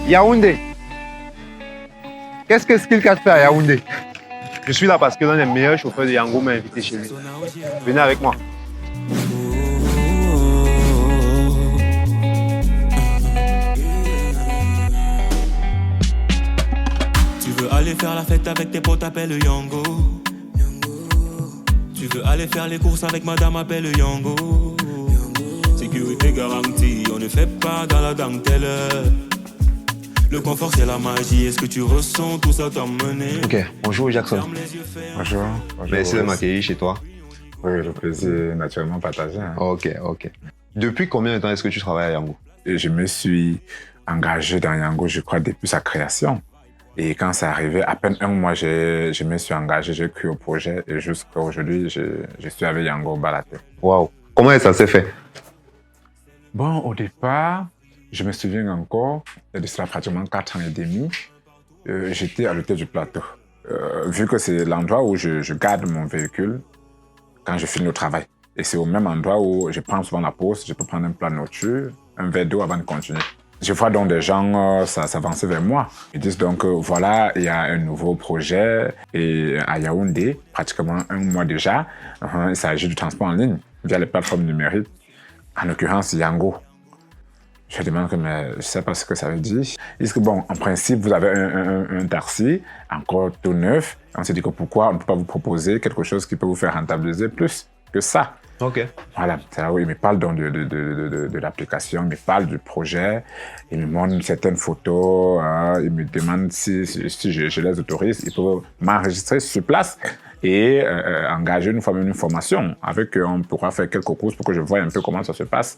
Yaoundé. Qu'est-ce que Skillcat fait à Yaoundé? Je suis là parce que l'un des meilleurs chauffeurs de Yango m'a invité chez lui. Venez avec moi. Tu veux aller faire la fête avec tes potes, appelle Yango. Tu veux aller faire les courses avec madame, appelle Yango. Sécurité garantie, on ne fait pas dans la dentelle. Le confort c'est la magie, est-ce que tu ressens tout ça t'emmener? Ok, bonjour Jackson. Bonjour. Merci de m'accueillir chez toi. Oui, le plaisir est naturellement partagé. Hein. Ok. Depuis combien de temps est-ce que tu travailles à Yango? Et je me suis engagé dans Yango, je crois, depuis sa création. Et quand c'est arrivé, à peine un mois, je me suis engagé, j'ai cru au projet et jusqu'à aujourd'hui, je suis avec Yango Balaté. Waouh. Comment ça s'est fait? Bon, au départ, je me souviens encore, il y a de cela pratiquement 4 ans et demi, j'étais à l'hôtel du plateau. Vu que c'est l'endroit où je garde mon véhicule quand je finis le travail. Et c'est au même endroit où je prends souvent la pause, je peux prendre un plat de nourriture, un verre d'eau avant de continuer. Je vois donc des gens s'avancer vers moi. Ils disent donc voilà, il y a un nouveau projet et à Yaoundé, pratiquement un mois déjà, il s'agit du transport en ligne via les plateformes numériques, en l'occurrence Yango. Je demande mais je ne sais pas ce que ça veut dire. Ils disent que bon, en principe, vous avez un taxi encore tout neuf. On s'est dit que pourquoi on ne peut pas vous proposer quelque chose qui peut vous faire rentabiliser plus que ça. Ok. Voilà, c'est là où il me parle donc de l'application, il me parle du projet, il me montre certaines photos, il me demande si je les autorise, il peut m'enregistrer sur place et engager une formation avec on pourra faire quelques courses pour que je voie un peu comment ça se passe.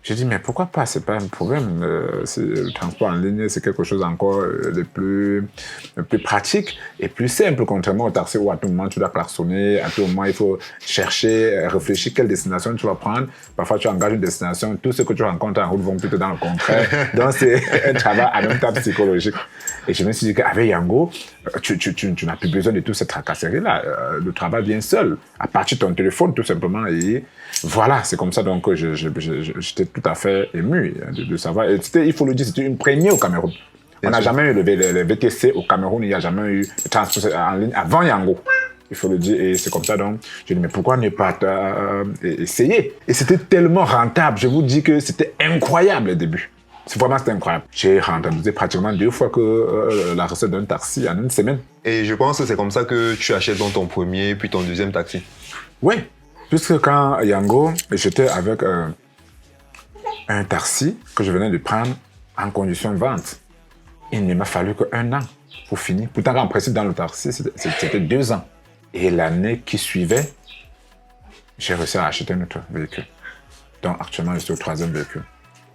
J'ai dit, mais pourquoi pas, c'est pas un problème. Le transport en ligne, c'est quelque chose encore le plus pratique et plus simple, contrairement au taxi où à tout moment tu dois klaxonner, à tout moment il faut chercher, réfléchir quelle destination tu vas prendre. Parfois tu engages une destination, tout ce que tu rencontres en route vont plutôt dans le concret. Donc c'est un travail à même temps psychologique. Et je me suis dit qu'avec Yango, tu n'as plus besoin de toute cette tracasserie-là. Le travail vient seul, à partir de ton téléphone tout simplement. Et voilà, c'est comme ça donc que j'étais tout à fait ému de savoir. Et il faut le dire, c'était une première au Cameroun. On n'a jamais eu le VTC au Cameroun, il n'y a jamais eu de transport en ligne avant Yango. Il faut le dire, et c'est comme ça donc, je dis mais pourquoi ne pas essayer? Et c'était tellement rentable, je vous dis que c'était incroyable au début. Vraiment, c'était incroyable. J'ai rentabilisé pratiquement 2 fois que la recette d'un taxi en une semaine. Et je pense que c'est comme ça que tu achètes donc ton premier puis ton deuxième taxi. Oui, puisque quand Yango, j'étais avec un taxi que je venais de prendre en condition de vente. Il ne m'a fallu qu'un an pour finir. Pourtant, en principe, dans le taxi, c'était 2 ans. Et l'année qui suivait, j'ai réussi à acheter un autre véhicule. Donc, actuellement, je suis au 3e véhicule.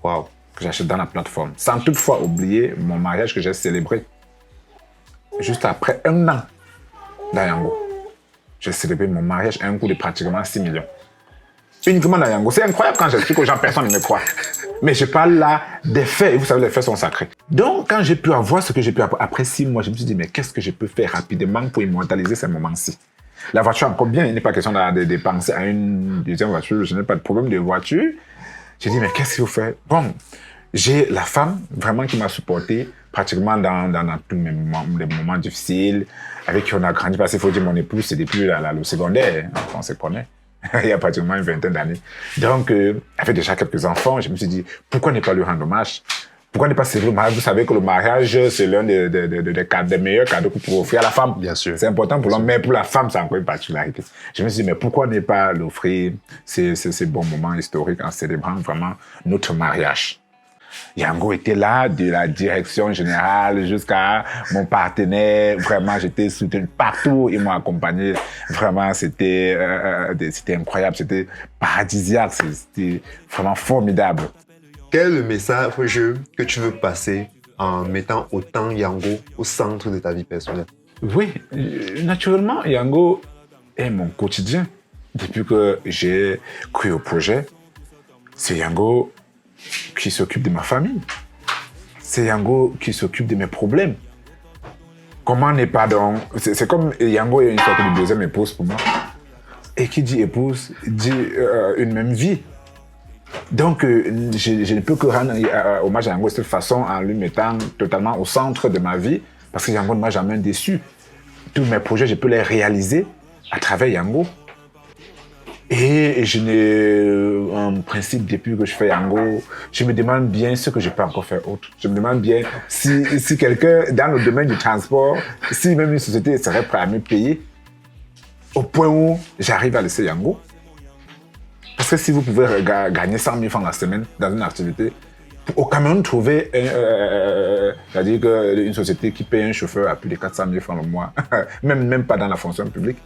Waouh. Que j'achète dans la plateforme. Sans toutefois oublier mon mariage que j'ai célébré. Juste après 1 an dans Yango. J'ai célébré mon mariage à un coût de pratiquement 6 millions. Uniquement dans Yango. C'est incroyable quand j'explique aux gens, personne ne me croit. Mais je parle là des faits, et vous savez, les faits sont sacrés. Donc, quand j'ai pu avoir ce que j'ai pu avoir, après 6 mois, je me suis dit, mais qu'est-ce que je peux faire rapidement pour immortaliser ces moments-ci? La voiture, encore bien, il n'est pas question de dépenser à une deuxième voiture, je n'ai pas de problème de voiture. J'ai dit, mais qu'est-ce qu'il faut faire? Bon, j'ai la femme vraiment qui m'a supporté pratiquement dans tous les moments difficiles, avec qui on a grandi, parce qu'il faut dire, mon épouse, c'est depuis le secondaire, on se connaît. Il y a pratiquement une vingtaine d'années. Donc, avec déjà quelques enfants, je me suis dit, pourquoi ne pas lui rendre hommage? Pourquoi ne pas célébrer le mariage? Vous savez que le mariage, c'est l'un des meilleurs cadeaux qu'on peut offrir à la femme. Bien sûr. C'est important pour l'homme, mais pour la femme, c'est encore une particularité. Je me suis dit, mais pourquoi ne pas l'offrir ces bons moments historiques en célébrant vraiment notre mariage? Yango était là, de la direction générale jusqu'à mon partenaire. Vraiment, j'étais soutenu partout. Ils m'ont accompagné. Vraiment, c'était incroyable. C'était paradisiaque. C'était vraiment formidable. Quel est le message que tu veux passer en mettant autant Yango au centre de ta vie personnelle? Oui, naturellement, Yango est mon quotidien. Depuis que j'ai cru au projet, c'est Yango qui s'occupe de ma famille. C'est Yango qui s'occupe de mes problèmes. Comment n'est pas donc... C'est comme Yango est une sorte de deuxième épouse pour moi. Et qui dit épouse, dit une même vie. Donc, je ne peux que rendre hommage à Yango de cette façon en lui mettant totalement au centre de ma vie parce que Yango ne m'a jamais déçu. Tous mes projets, je peux les réaliser à travers Yango. Et je n'ai un principe depuis que je fais Yango, je me demande bien ce que je peux encore faire autre. Je me demande bien si quelqu'un dans le domaine du transport, si même une société serait prête à me payer au point où j'arrive à laisser Yango. Parce que si vous pouvez gagner 100 000 francs la semaine dans une activité, au Cameroun, trouver c'est-à-dire une société qui paye un chauffeur à plus de 400 000 francs le mois, même pas dans la fonction publique.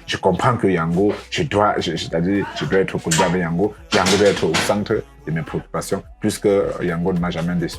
Je comprends que Yango, je dois être collé avec Yango. Yango doit être au centre de mes préoccupations, puisque Yango ne m'a jamais déçu.